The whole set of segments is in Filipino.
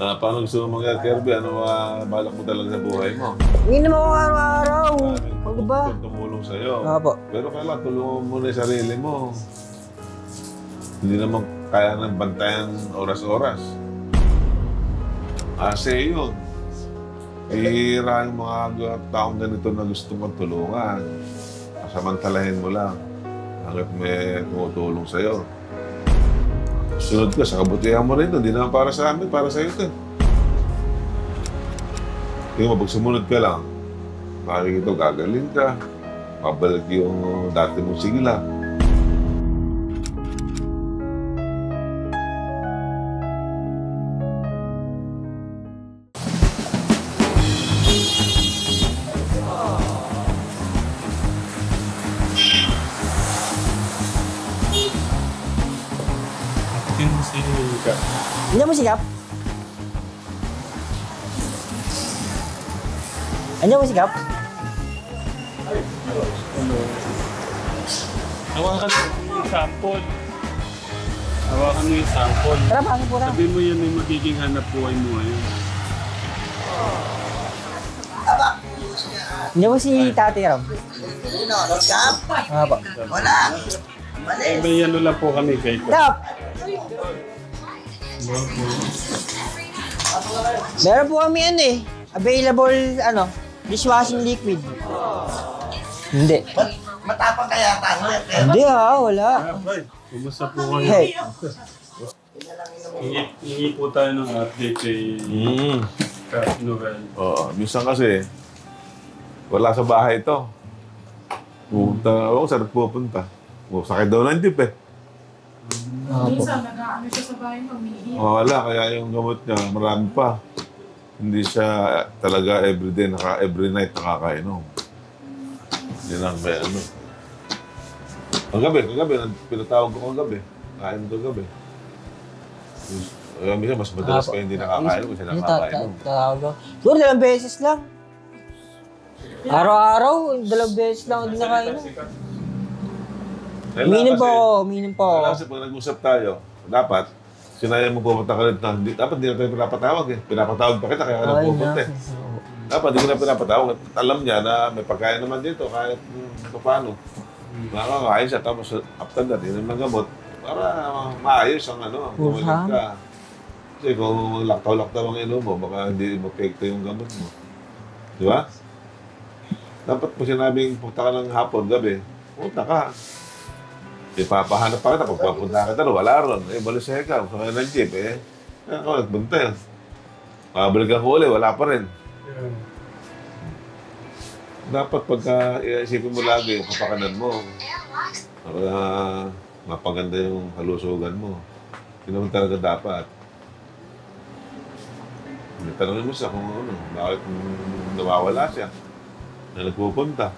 Paano gusto mo mangyari, Kirby? Ano balak mo talaga sa buhay mo? Hindi naman ako araw-araw. Ano ba? Tumulong sa'yo. Opo. Pero kailangan tulungan mo na yung sarili mo. Hindi naman kaya ng bantayan oras-oras. Kasi yun. Ihira yung mga taong ganito na gusto mong tulungan. Samantalahin mo lang hanggat may tumutulong sa'yo. Sunod ka sa kabutihan mo rin ito. Hindi naman para sa amin, para sa'yo ito. Tingnan mo, pag sumunod ka lang, makikita gagaling ka. Pabalik yung dati mong sigla. Hindi mo sikap? Ano mo sikap? Hawakan mo yung sample. Hawakan mo yung sample. Tara, pasok po na. Sabihin mo yan yung magiging hanap buhay mo ngayon. Hindi mo si Tati Ram? Sino? Sikap? Opo. Wala. Malis. May ano lang po kami kay Ko. Tap! Meron po kami ano eh. Available, dishwashing liquid. Hindi. Matapang kaya tayo. Hindi wala. Bay, kumusta po kayo? Hey. Hingi po tayo ng update kay Noel. Oo, minsan kasi, wala sa bahay ito. Pupunta ako, saan pupunta? Sakit daw ng jeep eh. Minsan, nag-aano siya sa bahay mo, umiiyak. Wala, kaya yung gamot niya, marami pa. Hindi siya talaga every night nakakainom. Hindi lang may ano. Kagabi, pinatawag ko kagabi. Kain ko kagabi. Minsan, mas madalas pa hindi nakakainom kasi nakakainom. Siguro 2 beses lang. Araw-araw, 2 beses lang hindi nakainom. Uminom po ako. Kasi pag nag-usap tayo, dapat, sinayang mo pupunta ka rin na, dapat hindi na tayo pinapatawag eh. Pinapatawag pa kita, kaya ka na pupunta eh. Dapat hindi ko na pinapatawag. Alam niya na may pagkain naman dito, kahit paano. Nakakain siya, tapos after that, yun ang gamot para maayos ang gumalit ka. Kasi kung laktaw-laktaw ang inom mo, baka hindi mapekto yung gamot mo. Di ba? Dapat po sinabing punta ka ng hapon, gabi, punta ka. Ipapahanap pa kita, pagpapunta kita, wala ron. Balisay ka, kung ng jeep ako nagpunta yun. Pabalik ako ulit, wala pa rin. Dapat pagka iisipin mo lagi yung kapakanan mo, para mapaganda yung halusugan mo. Yun naman talaga dapat. Tanongin mo siya kung bakit nawawala siya na nagpupunta.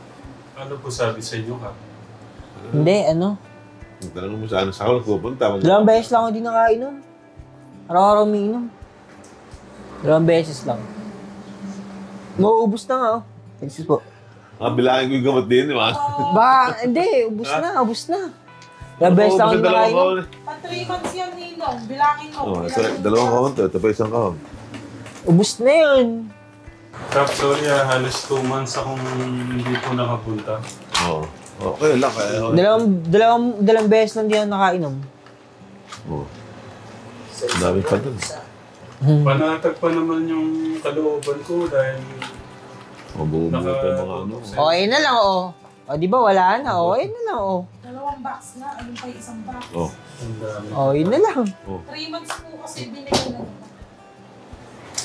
Ano po sabi sa inyo ka? Hindi, Tanongin mo siya, saan ako nagpupunta? 2 beses lang ako di nakainom. Araw-araw umiinom. 2 beses lang. Mauubos na nga, Excuse po. Bilangin ko yung gamot din, di ba? Hindi, ubos na. 2 beses lang ako di nakainom. Pag 3 months yan, Ninong, bilangin mo. Dalawang kahon to, ito pa isang kahon. Ubos na yun. Kap, sorry halos 2 months akong hindi po nakapunta. Oo. Okay lang, kaya... Dalawang beses lang di ako nakainom. Oo. Dami pa dun. Panatag pa naman yung kalooban ko dahil... Mabubuo pa yung mga ano. Okay na lang, O, di ba wala na? Okay na lang, 2 box na, ayun pa yung 1 box. Oh. Ang dami. Okay na lang. 3 months po kasi binigyan na.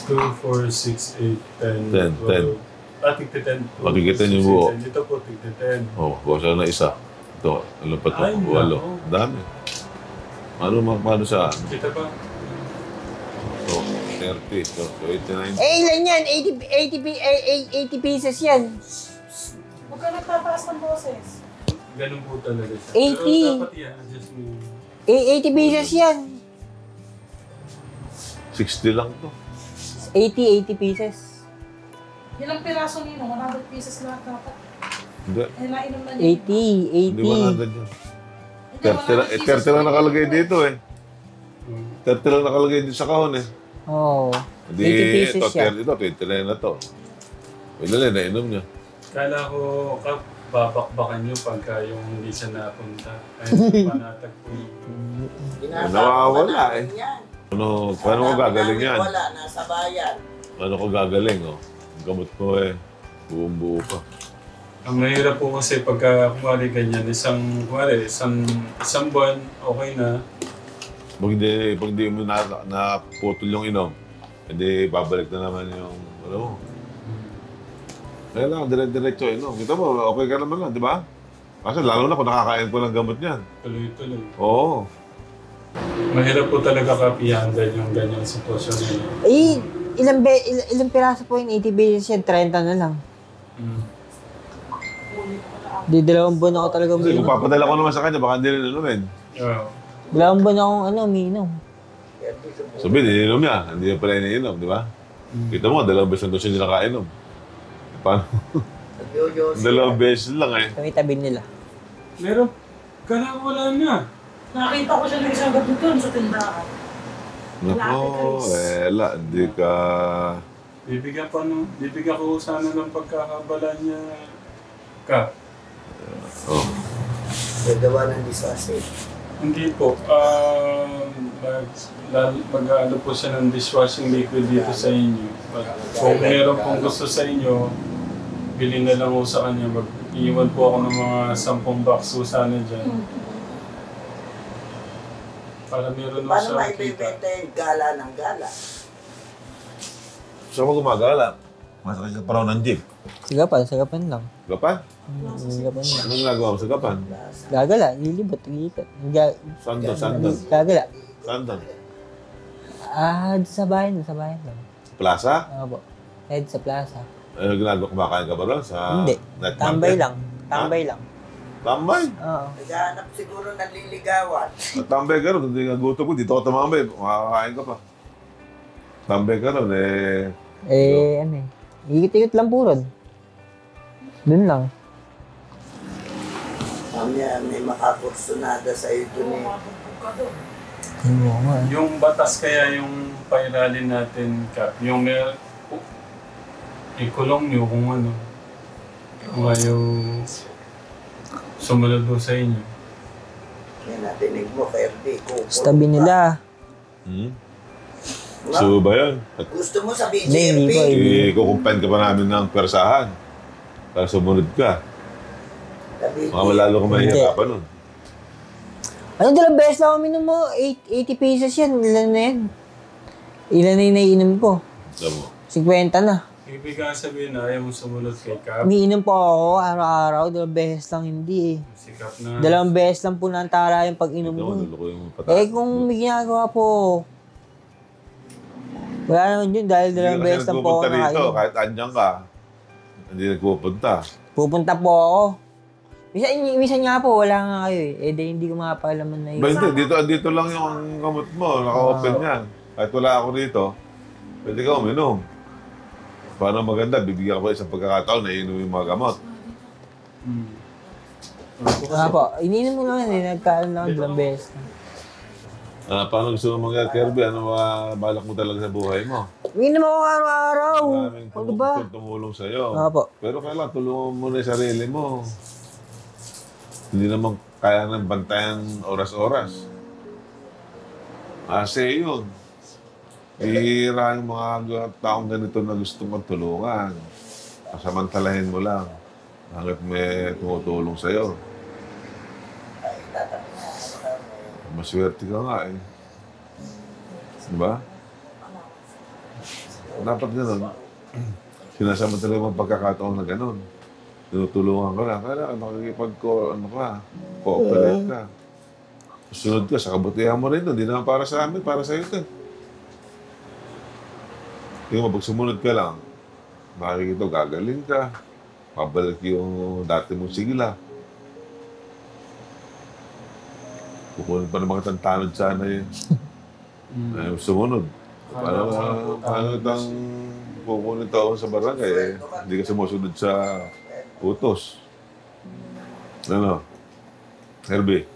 2, 4, 6, 8, 10, 10. Tigte 10. Makikita niyo buo. Dito po, tigte 10. Buwasan na isa. Ito, ano pa ito? Ay, 8. Dami. Paano siya? Kita ba? Ito, 30. Ito, 89. Ilan yan? 80 pieces yan. Huwag ka nagtataas ng boses. Ganun po talaga siya. 80. Pero dapat i-adjust mo. 80 pieces yan. 60 lang to. 80 pieces. Ilang piraso, Ninong? 100 pieces lahat dapat. Hindi. Nainom na 80. Hindi 100 yun. 30 lang nakalagay dito eh. 30 lang nakalagay dito sa kahon eh. Oo. Hindi, 80 pieces ito, siya. ito, 29 na to. Pwede na, nainom niya. Kala ko, Kap, babakbakan nyo pagka yung hindi siya napunta. Ay, panatag po yung... Nawawala eh. Ano, paano ko gagaling yan? Wala, nasa bayan. Ano ko gagaling, oh? Ang gamot ko eh. Buong buo pa. Ang mahirap po kasi pagka kumari ganyan, isang buwan, okay na. Pag hindi mo naputol yung inom, hindi babalik na naman yung, ano, kailangan dire-diretso inom. Kita mo, okay ka naman lang, di ba? Kasi lalo na kung nakakain ko ng gamot niyan. Tuloy-tuloy. Oo. Mahirap po talaga kapihandal yung ganyang sitwasyon niya. Eh, ilang piraso po yung 80 pieces yan, 30 na lang. Di 2 buwan ako talaga Kasi kung umiinom. papadala ko naman sa kanya, baka hindi rin inumin. Yeah. 2 buwan akong umiinom. Sabi, iniinom niya. Hindi niya pala iniinom, di ba? Kita mo, 2 beses na doon siya hindi nakainom. Paano? 2 beses lang eh. Kami tabi nila. Meron, kala wala na. Nakita ko siya ng isang gabi doon sa tindahan. Nako, wala, hindi ka... Bibigyan ko sana ng pagkakabala niya. Kap. Oh. Gagawa ng diswasher. Hindi po. Mag-ano po siya ng dishwashing liquid dito sa inyo. Kung meron pong gusto sa inyo, bilhin na lang po sa kanya. Mag-iwan po ako ng mga 10 box po sana dyan. Para meron mo Paano siya maibibenta yung gala ng gala? Saan mo gumagala? Masakit sa paraw ng jeep. Sagapan lang. Gapan? Sagapan lang. Anong ginagawa mo sa gapan? Gagala, lilibot, lilikot. Sandal. Gagala. Sandal. Sa bayan lang. Plaza? Ako po. Head sa plaza. Ano ginagawa? Kumakain ka ba ron? Sa Hindi. night Tambay market? lang. Tambay lang. Tambay? Oo. Naghahanap siguro ng liligawan. At tambay ka ron. Hindi nga gusto ko. Dito ka tumambay. Makakain ka pa. Tambay ka ron eh. Ano eh. Ikot-ikot lang po ron. Doon lang. Mamaya may makakursunada sa ito ni... Ano nga. Yung batas kaya yung pairalin natin, Kap, yung ikulong nyo kung ano. Kung ayaw sumunod mo sa inyo. Yan natinig mo, Ferdy. Sa tabi nila. So ba yun? At Gusto mo sa Hindi po. BJP? kukumpain ka pa namin ng persahan. Para sumunod ka. Sa BJP. Mga malalo ka mahihirapan nun. Ano 2 beses lang uminom mo? 80 pesos yan. Ilan na yan? Ilan na yung naiinom ko? Alam mo. 50 na. Ibig sabihin na ayaw mo sumunod kay Kap. Umiinom po ako araw-araw. 2 beses lang hindi eh. Si Kap na. 2 beses lang po nantara yung pag-inom Ito, mo. naluko yung patas. Eh kung may ginagawa po, wala naman yun dahil 2 beses lang po ako dito, nakainom. kahit andyan ka. Hindi nagpupunta. Pupunta po ako. Minsan nga po, wala nga kayo eh. Di hindi ko makapalaman na yun. Ba hindi, dito lang yung gamot mo. Naka-open yan. Kahit wala ako dito, pwede ka uminom. Paano maganda, bibigyan ka pa isang pagkakataon na iinom yung mga gamot. Nga po, ininom mo naman eh. Nagkaan lang 2 beses. Paano gusto mo mangyari, Kirby? Ano balak mo talaga sa buhay mo? Uminom ako araw-araw. Maraming Ano ba? tumulong sa'yo. Nga po. Pero kailangan tulungan mo na yung sarili mo. Hindi naman kaya ng bantayan oras-oras. Kasi yun. Ihira yung mga taong ganito na gusto mong tulungan. Pasamantalahin mo lang. Hanggat may tumutulong sa'yo. Maswerte ka nga eh. Diba? Dapat gano'n. Sinasama talaga mga pagkakataon na gano'n. Tinutulungan ka lang. Kaya cooperate ka. Sunod ka, sa kabutihan mo rin. Hindi naman para sa amin, para sa ito. Yung pag sumunod ka lang, makikita, gagaling ka. Pabalik yung dati mong sigila. Kukunin pa naman kitang tanod sana yun. Ay, sumunod. Paano itang kukunin taon sa barangay eh? Hindi ka sumusunod sa utos. Ano? Herbie?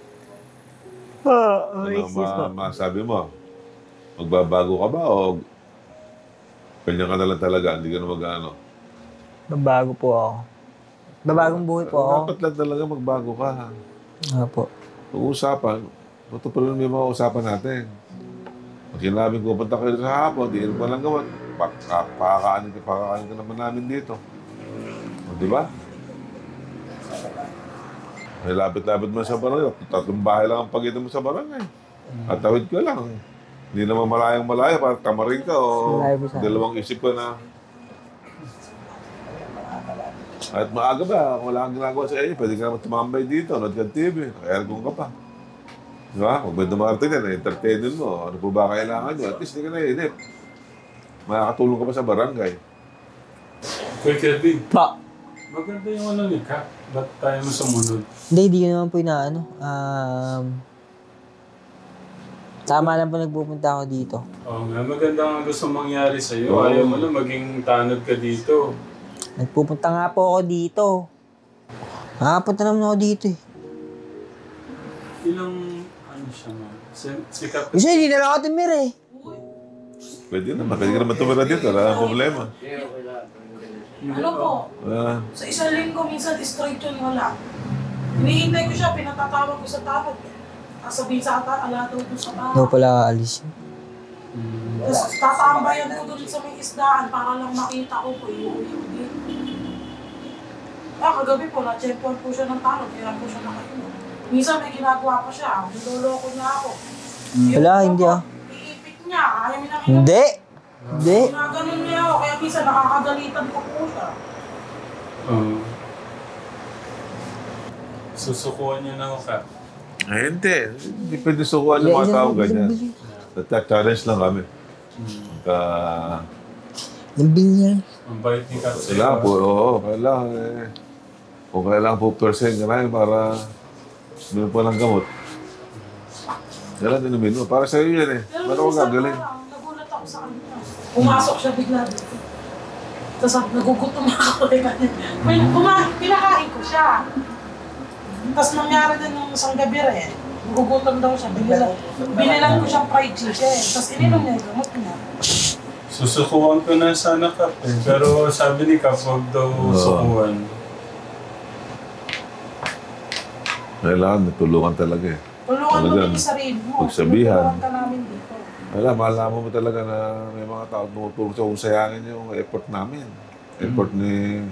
Ano masabi mo? Magbabago ka ba o Kanya ka na lang talaga, hindi ka na mag-ano. Babago po ako. Babagong buhay po ako. Dapat lang talaga magbago ka. Opo. Pag-uusapan, matutuloy mo yung mga usapan natin. Pag sinabing pupunta kayo sa hapon, di mo lang gawan. Pakakain ka naman namin dito. O, di ba? May lapit-lapit mo sa barangay. 3 bahay lang ang pagitan mo sa barangay. At tawid ka lang. Hindi naman malayang-malaya para tamarin ka o Malayo po sa- dalawang isip ka na. At maaga ba, kung wala kang ginagawa sa inyo, pwede ka naman tumambay dito, nood ka TV, naka-aircon ka pa. Di ba? Kung may dumarating yan, entertainin mo. Ano po ba kailangan nyo? At least hindi ka nainip. Makakatulong ka pa sa barangay. Kuya Kelvin, Pa. maganda yung ano ni Kap. Ba't tayo mo sumunod? Hindi ko naman po inaano. Tama lang po nagpupunta ako dito. Oo nga, maganda nga gusto mangyari sa'yo. Ayaw mo lang maging tanod ka dito. Nagpupunta nga po ako dito. Nakapunta naman ako dito eh. Ilang, ano siya nga? Si Kap. Kasi hindi na lang ako tumira eh. Pwede naman, pwede ka naman tumira dito, wala kang problema. Ano po? Sa isang linggo, minsan straight yun, wala. Hinihintay ko siya, pinatatawag ko sa tanod. Sabihin sa ala daw doon sa tanod. Hindi ko pala aalis. Tapos tatambayan ko doon sa may isdaan para lang makita ko po yung kagabi po, na-checkpoint po siya ng tanod, kaya po siya nakainom. Minsan may ginagawa pa siya, niloloko niya ako. Wala, hindi ah. Iipit niya, ayaw niya na Hindi! Hindi! Ginaganon niya ako, kaya minsan nakakagalitan ko po siya. Susukuhan niyo na ako, Kap. Ay, hindi. Hindi pwede sukuhan yung mga tao ganyan. Nagta-challenge lang kami. Nambili niya. Ang bait ni Kap sa'yo. Kailangan po, oo, kailangan eh. Kung kailangan po percent ka na para meron po ng gamot. Kailangan din namin mo. Para sa'yo yan eh. Pero Ba't ako minsan gagaling? parang nagulat ako sa kanya. Pumasok siya bigla dito. Tapos nagugutom ako kay kanya. Pinakain ko siya. Tapos nangyari din yung isang gabi rin. Nagugutom daw siya. Binilan ko siyang fried chicken. Tapos ininom niya yung gamot niya. Susukuhan ko na sana, Kap. Eh. Pero sabi ni Kap, huwag daw sukuhan. Kailangan, natulungan talaga eh. Tulungan mo Talagang din yung sarili mo. pagsabihan. Tulungan ka namin dito. Malaman mo talaga na may mga tao tumutulong sa kung sayangin yung effort namin. Effort ni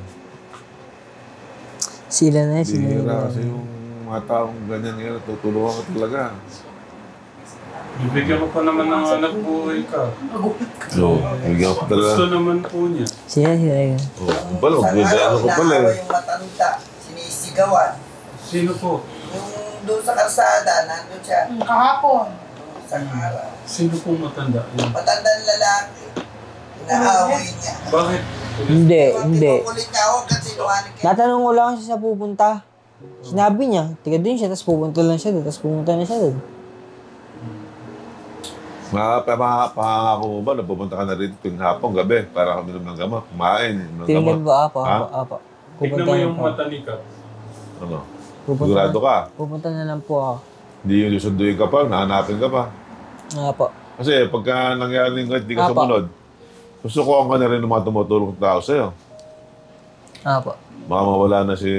Sila na sila Bihira na. kasi yung mga taong ganyan nga, tutulungan ka talaga. Bibigyan ko pa naman ng anak buhay ka. So, bigyan ko talaga. Gusto naman po niya. Sila yun. Oh, pala, magdadaan ko pala eh. yung matanda, sinisigawan. Sino po? Yung doon sa kalsada, nandun siya. Kahapon. Sa araw. Sino pong matanda? Yun. Matandang lalaki. Inaaway niya. Bakit? Hindi, hindi. Kinukulit niya ako kasi sinungaling ka. Natanong ko lang siya sa pupunta. Sinabi niya, tiga din siya, tapos pupunta lang siya doon, tapos pumunta na siya doon. Pangako mo ba na pupunta ka na rito tuwing hapon, gabi, para kami ng gamot, kumain, ng Tinignan gamot. ba? Apa, Ha? apa. Tignan mo yung mata ni Kap. Ano? Pupunta Sigurado ka? Pupunta na lang po ako. Hindi yung susunduin ka pa, nahanapin ka pa. Apa. Kasi pagka nangyari nga, hindi ka Apa. sumunod, susukuhan ka na rin ng mga tumutulong tao sa'yo. Apa. Baka mawala na si...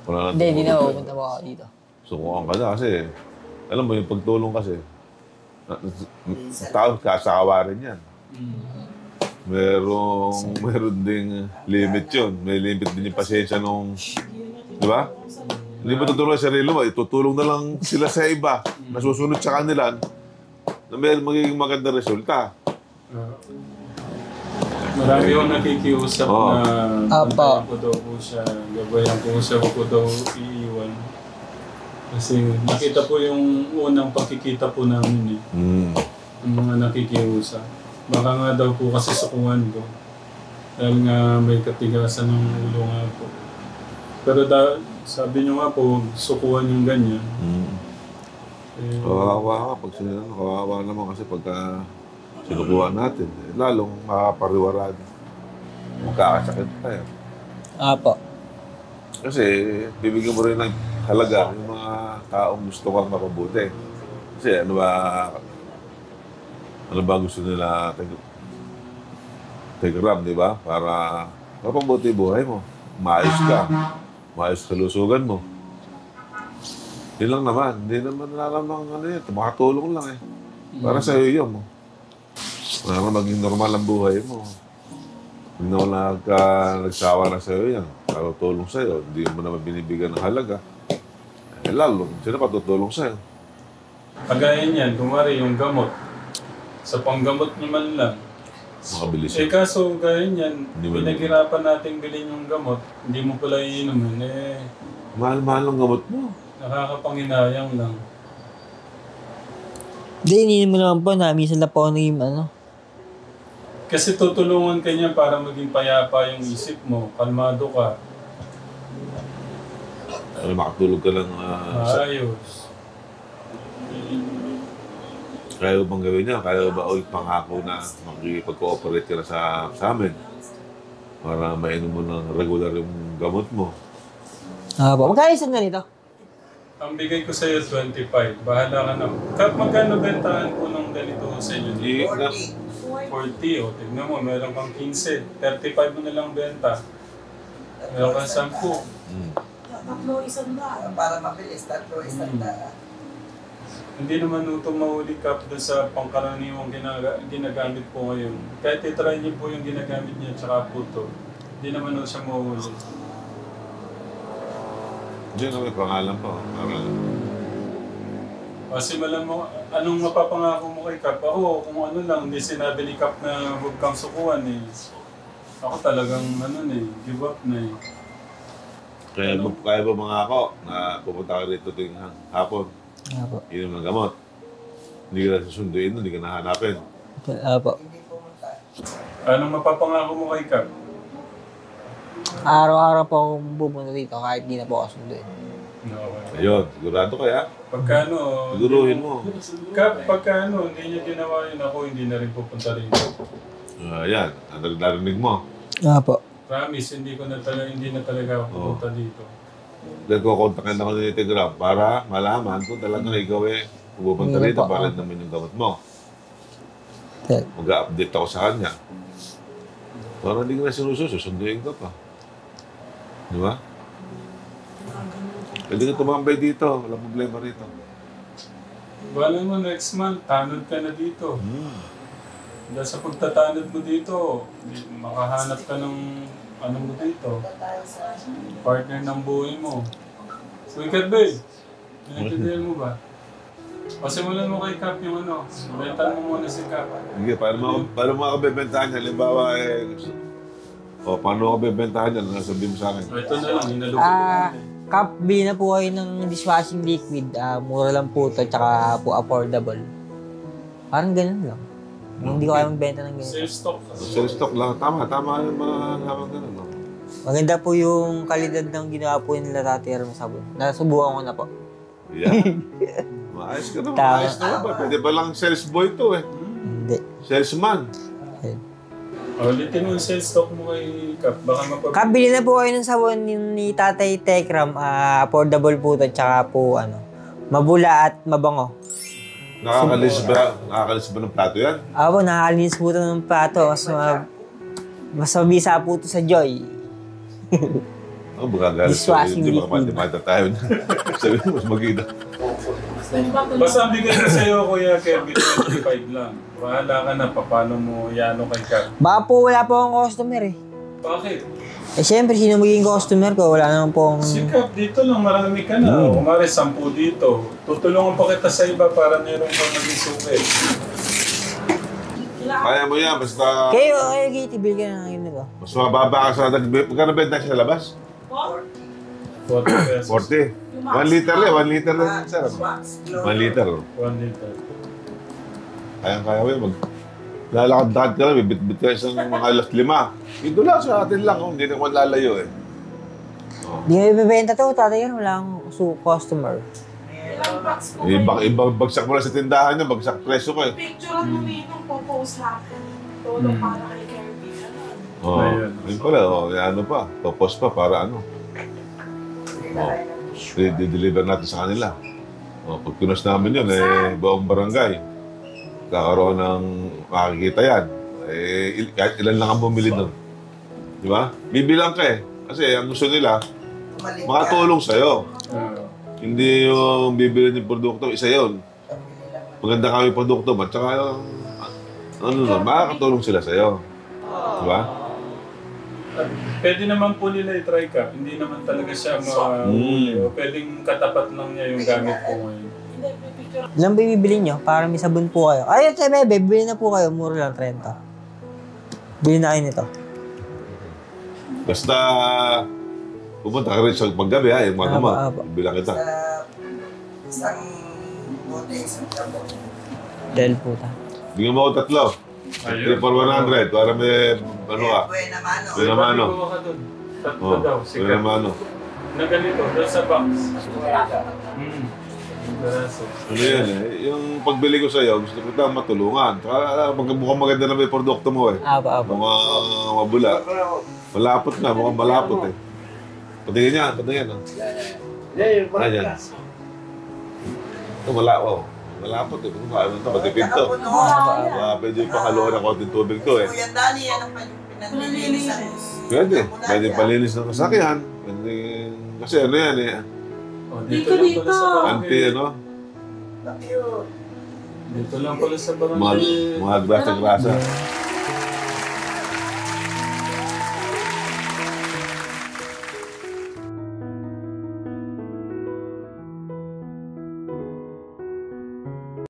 wala na Hindi na tumutulong. pupunta po ako dito. Sukuhan ka na kasi, alam mo yung pagtulong kasi, tao kasawa rin yan. Meron ding limit yun. May limit din yung pasensya nung, di ba? Hindi mo tutulong sa sarili mo, itutulong na lang sila sa iba, nasusunod sa kanila, na may magiging maganda resulta. Marami yung nakikiusap Oo. na Apa. antayin ko daw po siya, gabayan ko siya, huwag ko daw iiwan. Kasi nakita po yung unang pagkikita po namin eh. Yung mga nakikiusap. Baka nga daw po kasi sukuhan ko. Dahil nga may katigasan ng ulo nga po. Pero sabi nyo nga po, sukuhan yung ganyan. Eh, Kawawa ka, kawawa naman kasi pagka sinukuha natin, lalong makapariwarad. Magkakasakit tayo. Apa. Kasi bibigyan mo rin ng halaga yung mga taong gusto kang mapabuti. Kasi ano ba gusto nila Telegram, di ba? Para mapabuti buhay mo. Maayos ka. Maayos kalusugan mo. Yun lang naman. Hindi naman nalamang ano yun. Makatulong lang eh. Para sa'yo yun mo. Para maging normal ang buhay mo. Hindi naman nagsawa na sa'yo yan. Para tulong sa'yo. Hindi mo naman binibigyan ng halaga. Eh lalo, sino pa tutulong sa'yo? Kagaya niyan, kumari yung gamot. Sa panggamot naman lang. Makabilis Eh yun. kaso gaya niyan, Hindi mo- pinaghirapan natin bilhin yung gamot. Hindi mo pala iinumin. Eh, Mahal-mahal ang gamot mo. nakakapanginayang lang. Hindi, ininom mo naman po na minsan na po ako naging ano. Kasi tutulungan ka niya para maging payapa yung isip mo. Kalmado ka. Ano, makatulog ka lang Ayos. kaya bang gawin niya? Kaya ba ulit pangako na makikipag-cooperate ka na sa amin? Para mainom mo ng regular yung gamot mo. Po. Magkano isang ganito? Ang bigay ko sa'yo 25. Bahala ka na. Magkano bentahan ko ng ganito sa inyo? Hindi na. 40. O, tignan mo, meron kang 15. 35 mo na lang benta. Meron kang 10. Tatlo, isang daan. Para mabilis, tatlo, isang daan. Hindi naman ito mahuli Kap doon sa pangkaraniwang ginagamit po ngayon. Kahit itry niyo po yung ginagamit niya tsaka po ito, hindi naman ito siya mahuli. Hindi na may pangalan pa. Parang, Kasi malam mo, anong mapapangako mo kay Kap? Ako, kung ano lang, hindi sinabi ni Kap na huwag kang sukuan eh. Ako talagang give up na eh. kaya ba mga ako na pupunta ka rito tuwing hapon? Po. Inom ng gamot. Hindi ka na susunduin, hindi ka nahanapin. Po. Hindi pumunta. Anong mapapangako mo kay Kap? Araw-araw po akong pupunta dito kahit di na po ako sunduin. Okay. Ayun, sigurado ka ya. Pagkano, Siguruhin mo. Kap, pagkano, hindi niya ginawa yun ako, hindi na rin pupunta rin. Yan, narinig mo. Po. Promise, hindi na talaga ako pupunta dito. Nagko-contact ako ni Telegram para malaman kung talagang ikaw pupunta rito para naman yung gamot mo. Mag-update ako sa kanya. Para hindi ko na susunduin ka pa. Di ba? Pwede ka tumambay dito. Walang problema rito. Bala mo, next month, tanod ka na dito. Dahil sa pagtatanod mo dito, makahanap ka ng ano mo dito, partner ng buhay mo. Wicked babe, naiintindihan mo ba? Pasimulan mo kay Kap yung ano, bentan mo muna si Kap. Sige, paano mo ako bebentahan niya? Halimbawa, paano ako bebentahan niya? Sabihin mo sa akin. Ito na lang, hinalugod na Kap, bili na po kayo ng dishwashing liquid. Mura lang po ito, tsaka po affordable. Parang ganun lang. Hindi ko kaya magbenta ng ganun. Sales stock. Sell stock lang. Tama yung mga halaman ganun. No? Maganda po yung kalidad ng ginawa po nila Tati Herm sabon. Nasubukan ko na po. Yeah. Maayos ka naman. Tama. Maayos naman ba? Pwede ba lang sales boy to Hindi. Salesman. Ulitin mo yung sales stock mo kay Kap. Baka mapag... Kabili na po kayo ng sabon ni Tatay Tekram. Affordable po ito, tsaka po mabula at mabango. Nakakalis ba ng plato yan? Nakakalinis po ito ng plato. Mas mabisa po ito sa Joy. Ako magagalit Dishwashing Hindi liquid. ba matimata tayo na. Sabi mo, mas maganda. Basta ang bigay ko sa'yo, Kuya Kevin, 25 lang. Bahala ka na, paano mo yano kay Kap. Baka po wala po akong customer eh. Bakit? Siyempre, sino magiging customer ko? Wala naman pong... Si Kap, dito lang marami ka na. Kumari, 10 dito. Tutulungan pa kita sa iba para meron kang maging suki. Kaya mo yan, basta Kayo, Giti, bilhin ka na ngayon nito. mas mababa ka sa magkano benta siya sa labas? 40 pesos. 40. 1 liter 1 liter lang sir. 1 liter. 1 liter. Kaya mo yun. Lalakad-lakad ka lang, bibit-bit ka isang mga alas 5. Ito lang sa atin lang, hindi naman lalayo eh. Di nga ibibenta to, Tatay Herm. Wala akong customer. Ilang box po Ibang bagsak mo lang sa tindahan niya, bagsak presyo ko eh. Picture mo ninong po-post natin. Tulong para kay Kirby. Oo. Ayun. Ayun pala, ano pa, post pa para ano. I-deliver natin sa kanila. Pag pinos namin yun, buong barangay. Kakaroon ng makikita yan. kahit ilan lang ang bumili doon. Di ba? Bibilang ka eh. Kasi ang gusto nila, Tumalig ka. makatulong sa'yo. Ah. Hindi yung bibili ng produkto, isa yun. Pamili lang. Maganda kami produkto, at saka makakatulong sila sa'yo. Di ba? Pwede naman po nila i-try ka. Hindi naman talaga siya pwedeng katapat lang niya yung gamit ko ngayon. Hindi, pipicture. Ilan ba bibili nyo? Para may sabon po kayo. Ay, kay Bebe, bili na po kayo. Mura lang, 30. Bili na kayo nito. Basta, pupunta ka rin sa paggabi ha, yung mga mo. Apa. Bilang kita. Sa isang bote, isang sabon. Dahil puta. Bigyan mo ako 3. 3 for 100, para may, ano ka, Buena mano. Buena mano. Sabi ko ka dun. Tatlo Oh, daw. wala mano. Na ganito, doon sa box. Baraso. Ano yan eh, yung pagbili ko sa'yo, gusto ko tayong matulungan. Saka mukhang maganda na may produkto mo eh. Apa. Mukhang mabula. Malapot nga, mukhang malapot eh. Patingin niya, patingin. Ayan. Ito malapot eh. Kung ano ito, matipid to. Pwede yung pakaluan ng konting tubig to eh. Kuya Dani, yan ang pinanlilisan. Pwede palinis ng kasakyan. Pwede, kasi ano yan eh. Oh, dito lang pala sa barangay. Anti ano, Laki yun. Dito lang pala sa barangay. mga grasa-grasa.